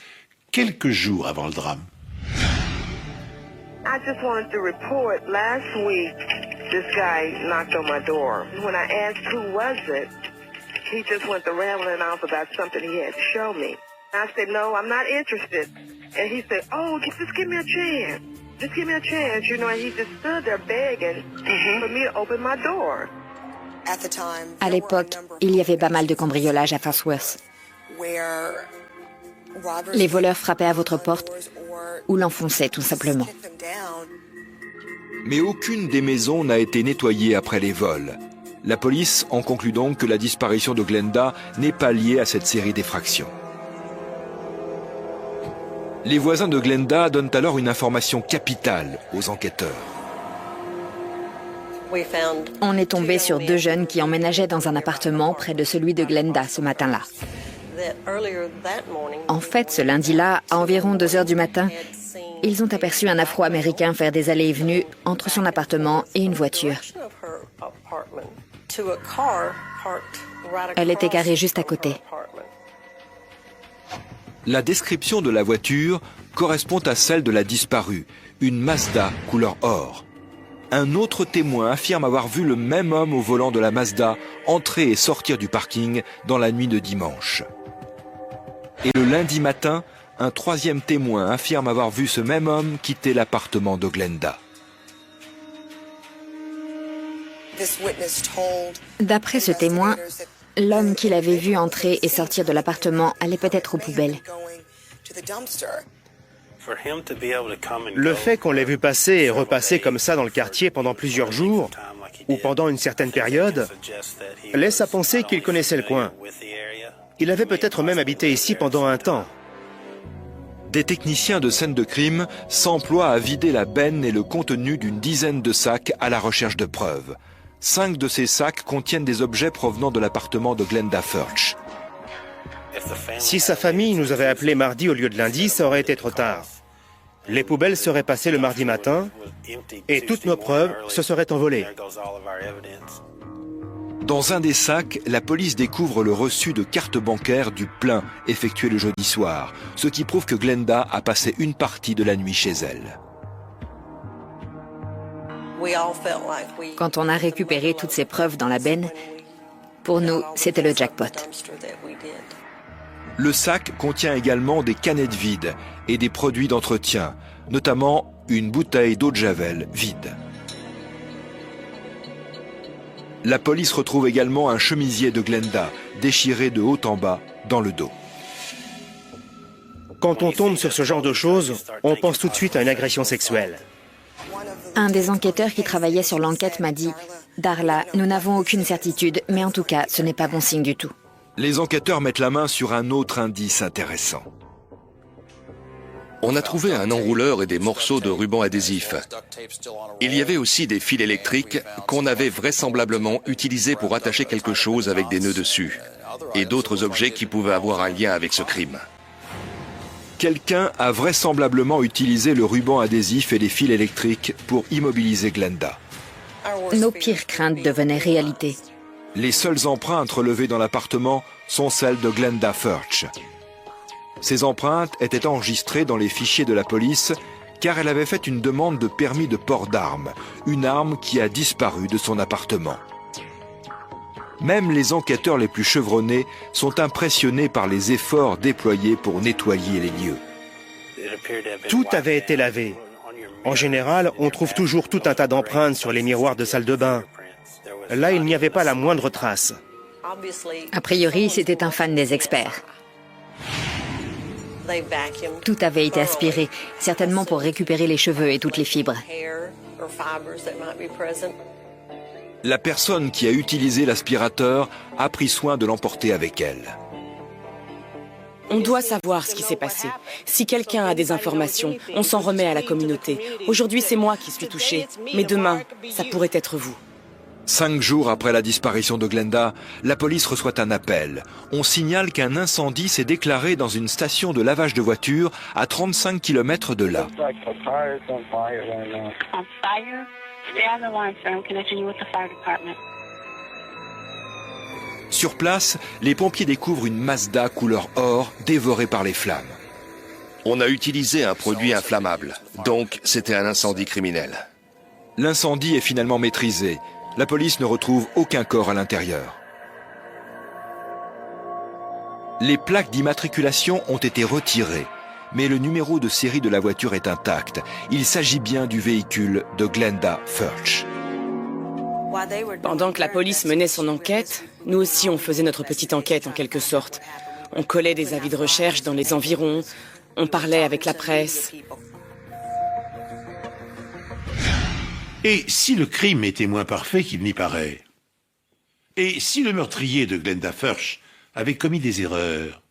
quelques jours avant le drame. I just wanted to report last week this guy knocked on my door. When I asked who was it, he just went to rambling off about something he had to show me. I said, no, I'm not interested. And he said, oh, just give me a chance. Just give me a chance, you know, and he just stood there begging for me to open my door. À l'époque, il y avait pas mal de cambriolages à Fort Worth. Les voleurs frappaient à votre porte ou l'enfonçaient tout simplement. Mais aucune des maisons n'a été nettoyée après les vols. La police en conclut donc que la disparition de Glenda n'est pas liée à cette série d'effractions. Les voisins de Glenda donnent alors une information capitale aux enquêteurs. On est tombé sur 2 jeunes qui emménageaient dans un appartement près de celui de Glenda ce matin-là. En fait, ce lundi-là, à environ 2 heures du matin, ils ont aperçu un Afro-Américain faire des allées et venues entre son appartement et une voiture. Elle était garée juste à côté. La description de la voiture correspond à celle de la disparue, une Mazda couleur or. Un autre témoin affirme avoir vu le même homme au volant de la Mazda entrer et sortir du parking dans la nuit de dimanche. Et le lundi matin, un troisième témoin affirme avoir vu ce même homme quitter l'appartement de Glenda. D'après ce témoin, l'homme qu'il avait vu entrer et sortir de l'appartement allait peut-être aux poubelles. Le fait qu'on l'ait vu passer et repasser comme ça dans le quartier pendant plusieurs jours, ou pendant une certaine période, laisse à penser qu'il connaissait le coin. Il avait peut-être même habité ici pendant un temps. Des techniciens de scène de crime s'emploient à vider la benne et le contenu d'une dizaine de sacs à la recherche de preuves. 5 de ces sacs contiennent des objets provenant de l'appartement de Glenda Furch. Si sa famille nous avait appelés mardi au lieu de lundi, ça aurait été trop tard. Les poubelles seraient passées le mardi matin et toutes nos preuves se seraient envolées. Dans un des sacs, la police découvre le reçu de carte bancaire du plein effectué le jeudi soir, ce qui prouve que Glenda a passé une partie de la nuit chez elle. Quand on a récupéré toutes ces preuves dans la benne, pour nous, c'était le jackpot. Le sac contient également des canettes vides et des produits d'entretien, notamment une bouteille d'eau de Javel vide. La police retrouve également un chemisier de Glenda, déchiré de haut en bas, dans le dos. Quand on tombe sur ce genre de choses, on pense tout de suite à une agression sexuelle. Un des enquêteurs qui travaillait sur l'enquête m'a dit « Darla, nous n'avons aucune certitude, mais en tout cas, ce n'est pas bon signe du tout. » Les enquêteurs mettent la main sur un autre indice intéressant. On a trouvé un enrouleur et des morceaux de ruban adhésif. Il y avait aussi des fils électriques qu'on avait vraisemblablement utilisés pour attacher quelque chose avec des nœuds dessus, et d'autres objets qui pouvaient avoir un lien avec ce crime. Quelqu'un a vraisemblablement utilisé le ruban adhésif et les fils électriques pour immobiliser Glenda. Nos pires craintes devenaient réalité. Les seules empreintes relevées dans l'appartement sont celles de Glenda Furch. Ces empreintes étaient enregistrées dans les fichiers de la police car elle avait fait une demande de permis de port d'armes, une arme qui a disparu de son appartement. Même les enquêteurs les plus chevronnés sont impressionnés par les efforts déployés pour nettoyer les lieux. Tout avait été lavé. En général, on trouve toujours tout un tas d'empreintes sur les miroirs de salle de bain. Là, il n'y avait pas la moindre trace. A priori, c'était un fan des experts. Tout avait été aspiré, certainement pour récupérer les cheveux et toutes les fibres. La personne qui a utilisé l'aspirateur a pris soin de l'emporter avec elle. On doit savoir ce qui s'est passé. Si quelqu'un a des informations, on s'en remet à la communauté. Aujourd'hui, c'est moi qui suis touchée, mais demain, ça pourrait être vous. 5 jours après la disparition de Glenda, la police reçoit un appel. On signale qu'un incendie s'est déclaré dans une station de lavage de voitures à 35 km de là. Sur place, les pompiers découvrent une Mazda couleur or dévorée par les flammes. On a utilisé un produit inflammable, donc c'était un incendie criminel. L'incendie est finalement maîtrisé. La police ne retrouve aucun corps à l'intérieur. Les plaques d'immatriculation ont été retirées, mais le numéro de série de la voiture est intact. Il s'agit bien du véhicule de Glenda Furch. Pendant que la police menait son enquête, nous aussi on faisait notre petite enquête en quelque sorte. On collait des avis de recherche dans les environs, on parlait avec la presse. Et si le crime était moins parfait qu'il n'y paraît? Et si le meurtrier de Glenda Furch avait commis des erreurs?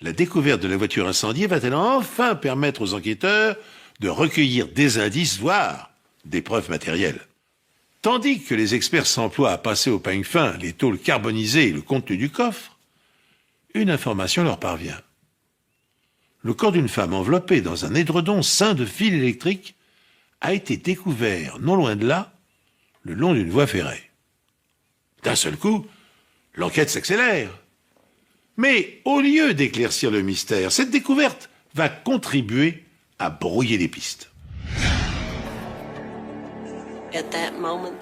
La découverte de la voiture incendiée va-t-elle enfin permettre aux enquêteurs de recueillir des indices, voire des preuves matérielles? Tandis que les experts s'emploient à passer au peigne fin les tôles carbonisées et le contenu du coffre, une information leur parvient. Le corps d'une femme enveloppée dans un édredon ceint de fils électriques a été découvert non loin de là, le long d'une voie ferrée. D'un seul coup, l'enquête s'accélère. Mais au lieu d'éclaircir le mystère, cette découverte va contribuer à brouiller les pistes.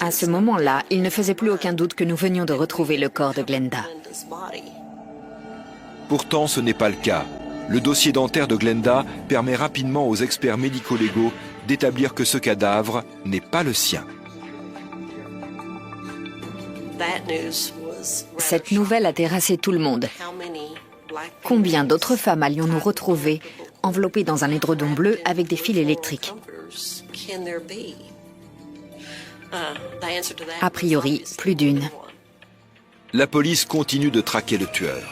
À ce moment-là, il ne faisait plus aucun doute que nous venions de retrouver le corps de Glenda. Pourtant, ce n'est pas le cas. Le dossier dentaire de Glenda permet rapidement aux experts médico-légaux d'établir que ce cadavre n'est pas le sien. Cette nouvelle a terrassé tout le monde. Combien d'autres femmes allions-nous retrouver enveloppées dans un édredon bleu avec des fils électriques? A priori, plus d'une. La police continue de traquer le tueur.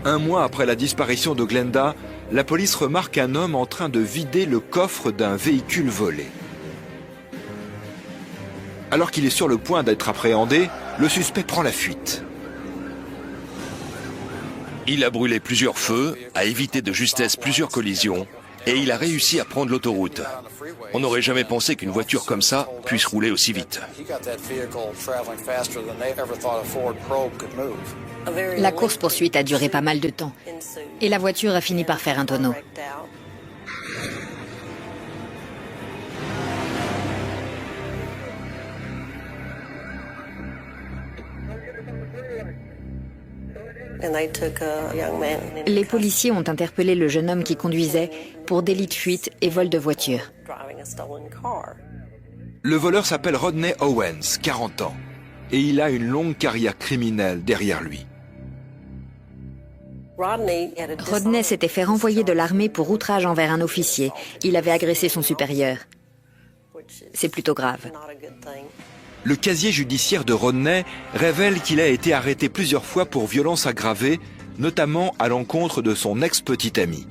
Un mois après la disparition de Glenda, la police remarque un homme en train de vider le coffre d'un véhicule volé. Alors qu'il est sur le point d'être appréhendé, le suspect prend la fuite. Il a brûlé plusieurs feux, a évité de justesse plusieurs collisions et il a réussi à prendre l'autoroute. On n'aurait jamais pensé qu'une voiture comme ça puisse rouler aussi vite. La course-poursuite a duré pas mal de temps et la voiture a fini par faire un tonneau. Les policiers ont interpellé le jeune homme qui conduisait pour délit de fuite et vol de voiture. Le voleur s'appelle Rodney Owens, 40 ans, et il a une longue carrière criminelle derrière lui. Rodney s'était fait renvoyer de l'armée pour outrage envers un officier. Il avait agressé son supérieur. C'est plutôt grave. Le casier judiciaire de Rodney révèle qu'il a été arrêté plusieurs fois pour violence aggravée, notamment à l'encontre de son ex-petite amie.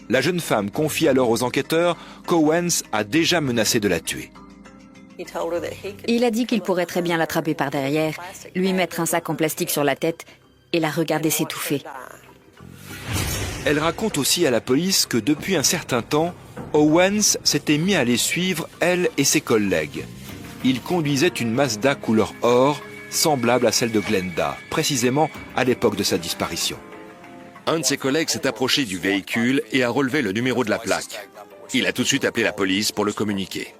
La jeune femme confie alors aux enquêteurs qu'Owens a déjà menacé de la tuer. Il a dit qu'il pourrait très bien l'attraper par derrière, lui mettre un sac en plastique sur la tête et la regarder s'étouffer. Elle raconte aussi à la police que depuis un certain temps, Owens s'était mis à les suivre, elle et ses collègues. Il conduisait une Mazda couleur or, semblable à celle de Glenda, précisément à l'époque de sa disparition. Un de ses collègues s'est approché du véhicule et a relevé le numéro de la plaque. Il a tout de suite appelé la police pour le communiquer.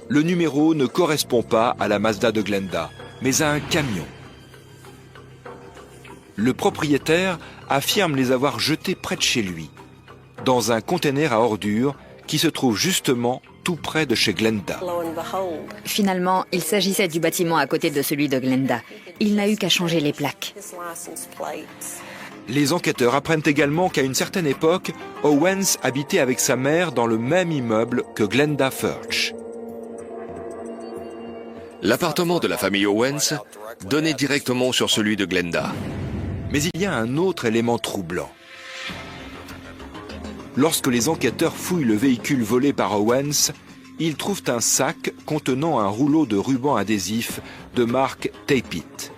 Le numéro ne correspond pas à la Mazda de Glenda, mais à un camion. Le propriétaire affirme les avoir jetés près de chez lui, dans un conteneur à ordures qui se trouve justement tout près de chez Glenda. Finalement, il s'agissait du bâtiment à côté de celui de Glenda. Il n'a eu qu'à changer les plaques. Les enquêteurs apprennent également qu'à une certaine époque, Owens habitait avec sa mère dans le même immeuble que Glenda Furch. L'appartement de la famille Owens donnait directement sur celui de Glenda. Mais il y a un autre élément troublant. Lorsque les enquêteurs fouillent le véhicule volé par Owens, ils trouvent un sac contenant un rouleau de ruban adhésif de marque Tape-It.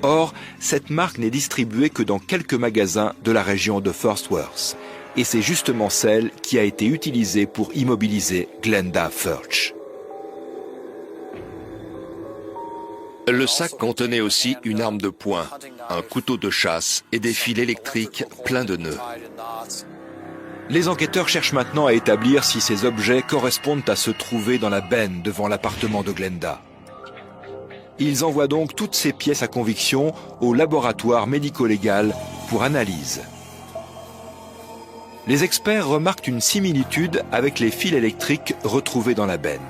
Or, cette marque n'est distribuée que dans quelques magasins de la région de Fort Worth. Et c'est justement celle qui a été utilisée pour immobiliser Glenda Furch. Le sac contenait aussi une arme de poing, un couteau de chasse et des fils électriques pleins de nœuds. Les enquêteurs cherchent maintenant à établir si ces objets correspondent à se trouver dans la benne devant l'appartement de Glenda. Ils envoient donc toutes ces pièces à conviction au laboratoire médico-légal pour analyse. Les experts remarquent une similitude avec les fils électriques retrouvés dans la benne.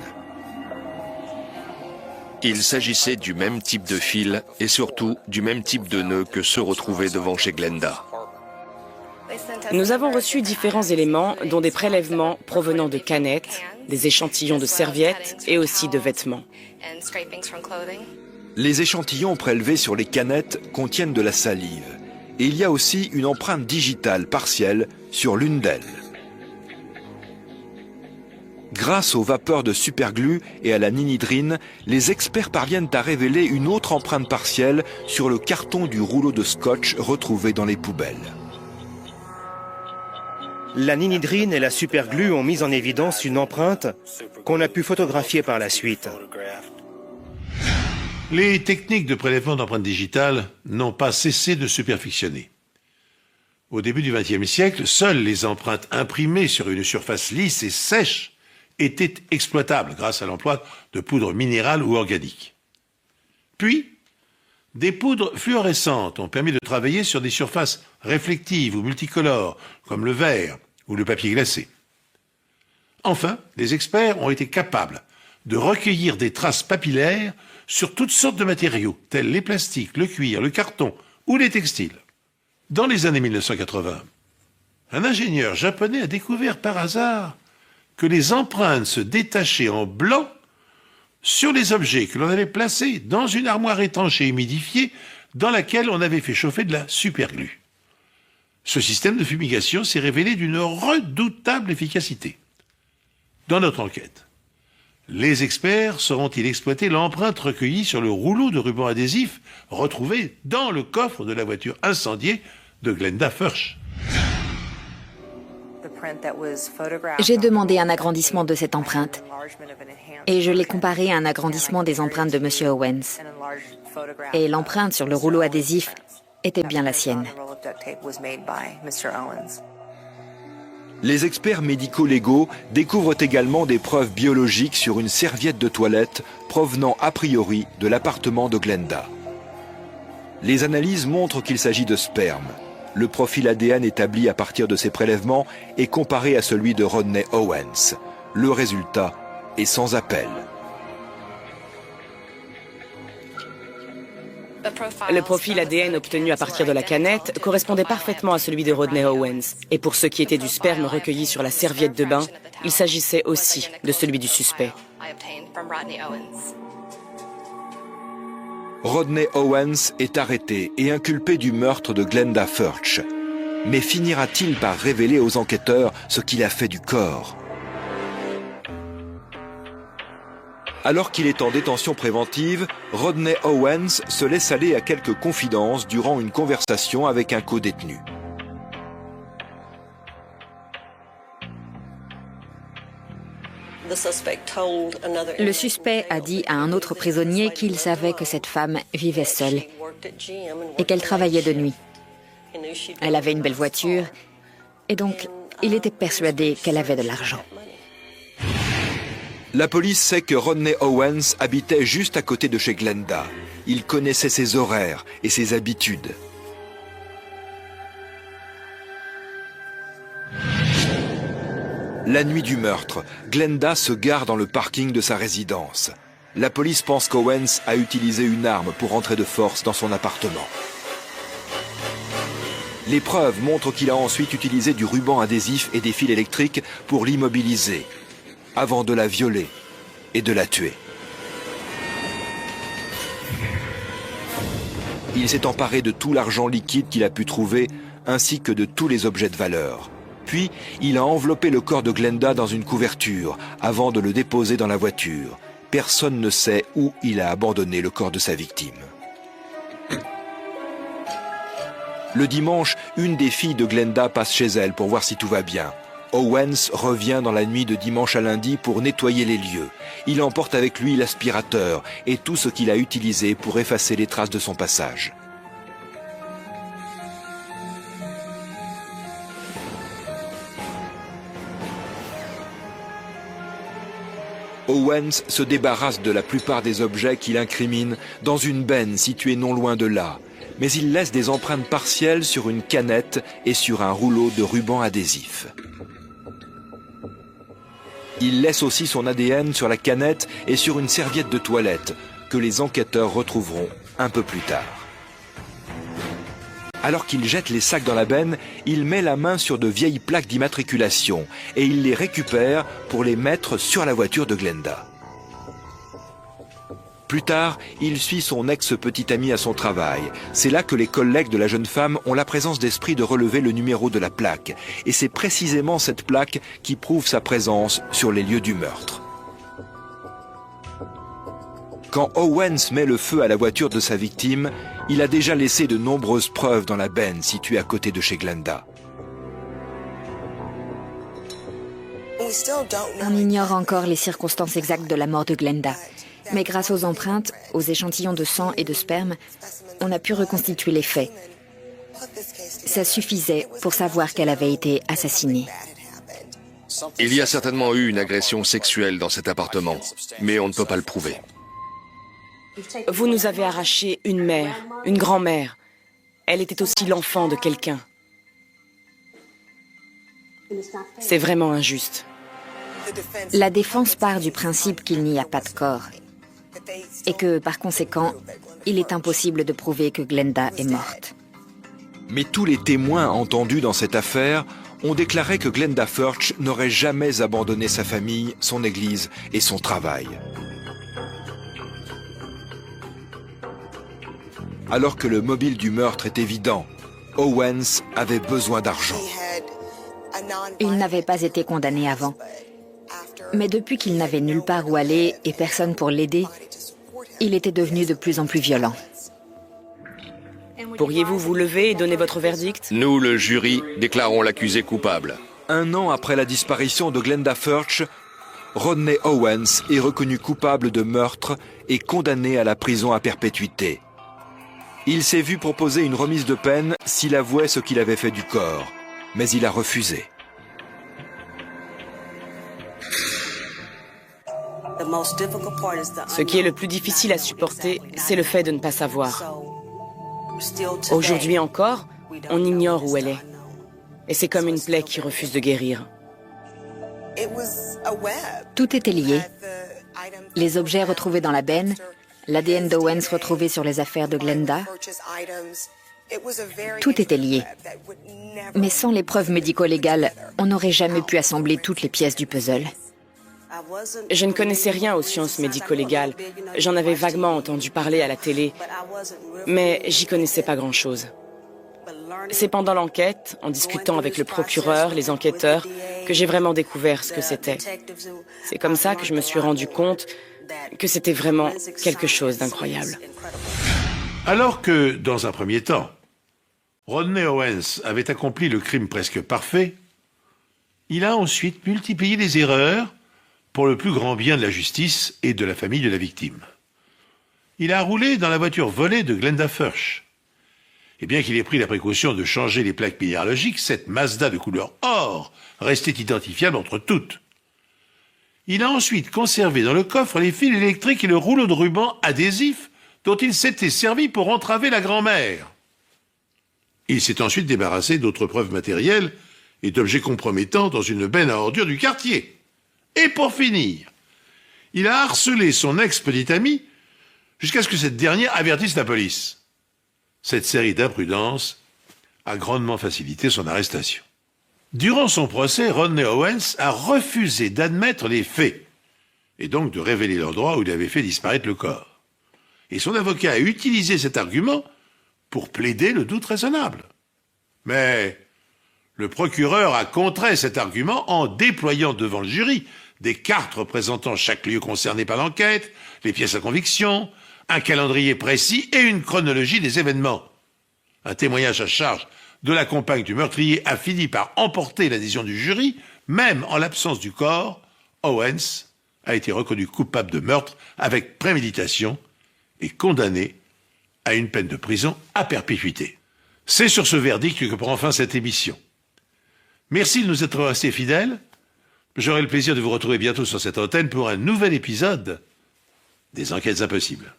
Il s'agissait du même type de fil et surtout du même type de nœud que ceux retrouvés devant chez Glenda. Nous avons reçu différents éléments, dont des prélèvements provenant de canettes, des échantillons de serviettes et aussi de vêtements. Les échantillons prélevés sur les canettes contiennent de la salive. Et il y a aussi une empreinte digitale partielle sur l'une d'elles. Grâce aux vapeurs de superglue et à la ninidrine, les experts parviennent à révéler une autre empreinte partielle sur le carton du rouleau de scotch retrouvé dans les poubelles. La ninidrine et la superglue ont mis en évidence une empreinte qu'on a pu photographier par la suite. Les techniques de prélèvement d'empreintes digitales n'ont pas cessé de se perfectionner. Au début du XXe siècle, seules les empreintes imprimées sur une surface lisse et sèche étaient exploitables grâce à l'emploi de poudres minérales ou organiques. Puis, des poudres fluorescentes ont permis de travailler sur des surfaces réflectives ou multicolores, comme le verre ou le papier glacé. Enfin, les experts ont été capables de recueillir des traces papillaires sur toutes sortes de matériaux, tels les plastiques, le cuir, le carton ou les textiles. Dans les années 1980, un ingénieur japonais a découvert par hasard que les empreintes se détachaient en blanc sur les objets que l'on avait placés dans une armoire étanche et humidifiée dans laquelle on avait fait chauffer de la superglue. Ce système de fumigation s'est révélé d'une redoutable efficacité. Dans notre enquête, les experts sauront-ils exploiter l'empreinte recueillie sur le rouleau de ruban adhésif retrouvé dans le coffre de la voiture incendiée de Glenda Furch? J'ai demandé un agrandissement de cette empreinte et je l'ai comparée à un agrandissement des empreintes de M. Owens. Et l'empreinte sur le rouleau adhésif était bien la sienne. Les experts médico-légaux découvrent également des preuves biologiques sur une serviette de toilette provenant a priori de l'appartement de Glenda. Les analyses montrent qu'il s'agit de sperme. Le profil ADN établi à partir de ces prélèvements est comparé à celui de Rodney Owens. Le résultat est sans appel. Le profil ADN obtenu à partir de la canette correspondait parfaitement à celui de Rodney Owens. Et pour ce qui était du sperme recueilli sur la serviette de bain, il s'agissait aussi de celui du suspect. Rodney Owens est arrêté et inculpé du meurtre de Glenda Furch. Mais finira-t-il par révéler aux enquêteurs ce qu'il a fait du corps ? Alors qu'il est en détention préventive, Rodney Owens se laisse aller à quelques confidences durant une conversation avec un co-détenu. Le suspect a dit à un autre prisonnier qu'il savait que cette femme vivait seule et qu'elle travaillait de nuit. Elle avait une belle voiture et donc il était persuadé qu'elle avait de l'argent. La police sait que Rodney Owens habitait juste à côté de chez Glenda. Il connaissait ses horaires et ses habitudes. La nuit du meurtre, Glenda se gare dans le parking de sa résidence. La police pense qu'Owens a utilisé une arme pour entrer de force dans son appartement. Les preuves montrent qu'il a ensuite utilisé du ruban adhésif et des fils électriques pour l'immobiliser, avant de la violer et de la tuer. Il s'est emparé de tout l'argent liquide qu'il a pu trouver, ainsi que de tous les objets de valeur. Puis, il a enveloppé le corps de Glenda dans une couverture, avant de le déposer dans la voiture. Personne ne sait où il a abandonné le corps de sa victime. Le dimanche, une des filles de Glenda passe chez elle pour voir si tout va bien. Owens revient dans la nuit de dimanche à lundi pour nettoyer les lieux. Il emporte avec lui l'aspirateur et tout ce qu'il a utilisé pour effacer les traces de son passage. Owens se débarrasse de la plupart des objets qu'il incrimine dans une benne située non loin de là. Mais il laisse des empreintes partielles sur une canette et sur un rouleau de ruban adhésif. Il laisse aussi son ADN sur la canette et sur une serviette de toilette que les enquêteurs retrouveront un peu plus tard. Alors qu'il jette les sacs dans la benne, il met la main sur de vieilles plaques d'immatriculation et il les récupère pour les mettre sur la voiture de Glenda. Plus tard, il suit son ex-petit ami à son travail. C'est là que les collègues de la jeune femme ont la présence d'esprit de relever le numéro de la plaque. Et c'est précisément cette plaque qui prouve sa présence sur les lieux du meurtre. Quand Owens met le feu à la voiture de sa victime, il a déjà laissé de nombreuses preuves dans la benne située à côté de chez Glenda. On ignore encore les circonstances exactes de la mort de Glenda. Mais grâce aux empreintes, aux échantillons de sang et de sperme, on a pu reconstituer les faits. Ça suffisait pour savoir qu'elle avait été assassinée. Il y a certainement eu une agression sexuelle dans cet appartement, mais on ne peut pas le prouver. Vous nous avez arraché une mère, une grand-mère. Elle était aussi l'enfant de quelqu'un. C'est vraiment injuste. La défense part du principe qu'il n'y a pas de corps et que, par conséquent, il est impossible de prouver que Glenda est morte. Mais tous les témoins entendus dans cette affaire ont déclaré que Glenda Furch n'aurait jamais abandonné sa famille, son église et son travail. Alors que le mobile du meurtre est évident, Owens avait besoin d'argent. Il n'avait pas été condamné avant. Mais depuis qu'il n'avait nulle part où aller et personne pour l'aider, il était devenu de plus en plus violent. Pourriez-vous vous lever et donner votre verdict? Nous, le jury, déclarons l'accusé coupable. 1 an après la disparition de Glenda Furch, Rodney Owens est reconnu coupable de meurtre et condamné à la prison à perpétuité. Il s'est vu proposer une remise de peine s'il avouait ce qu'il avait fait du corps, mais il a refusé. Ce qui est le plus difficile à supporter, c'est le fait de ne pas savoir. Aujourd'hui encore, on ignore où elle est. Et c'est comme une plaie qui refuse de guérir. Tout était lié. Les objets retrouvés dans la benne, l'ADN d'Owens retrouvé sur les affaires de Glenda, tout était lié. Mais sans les preuves médico-légales, on n'aurait jamais pu assembler toutes les pièces du puzzle. Je ne connaissais rien aux sciences médico-légales. J'en avais vaguement entendu parler à la télé, mais j'y connaissais pas grand-chose. C'est pendant l'enquête, en discutant avec le procureur, les enquêteurs, que j'ai vraiment découvert ce que c'était. C'est comme ça que je me suis rendu compte que c'était vraiment quelque chose d'incroyable. Alors que, dans un premier temps, Rodney Owens avait accompli le crime presque parfait, il a ensuite multiplié les erreurs pour le plus grand bien de la justice et de la famille de la victime. Il a roulé dans la voiture volée de Glenda Furch. Et bien qu'il ait pris la précaution de changer les plaques minéralogiques, cette Mazda de couleur or restait identifiable entre toutes. Il a ensuite conservé dans le coffre les fils électriques et le rouleau de ruban adhésif dont il s'était servi pour entraver la grand-mère. Il s'est ensuite débarrassé d'autres preuves matérielles et d'objets compromettants dans une benne à ordures du quartier. Et pour finir, il a harcelé son ex-petite amie jusqu'à ce que cette dernière avertisse la police. Cette série d'imprudences a grandement facilité son arrestation. Durant son procès, Rodney Owens a refusé d'admettre les faits et donc de révéler l'endroit où il avait fait disparaître le corps. Et son avocat a utilisé cet argument pour plaider le doute raisonnable. Mais le procureur a contré cet argument en déployant devant le jury des cartes représentant chaque lieu concerné par l'enquête, les pièces à conviction, un calendrier précis et une chronologie des événements. Un témoignage à charge de la compagne du meurtrier a fini par emporter l'adhésion du jury. Même en l'absence du corps, Owens a été reconnu coupable de meurtre avec préméditation et condamné à une peine de prison à perpétuité. C'est sur ce verdict que prend fin cette émission. Merci de nous être restés fidèles. J'aurai le plaisir de vous retrouver bientôt sur cette antenne pour un nouvel épisode des Enquêtes Impossibles.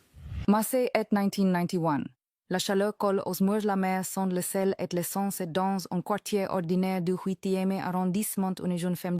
Massé et 1991. La chaleur colle aux murs de la mer sans le sel et l'essence et dans un quartier ordinaire du 8e arrondissement une jeune femme.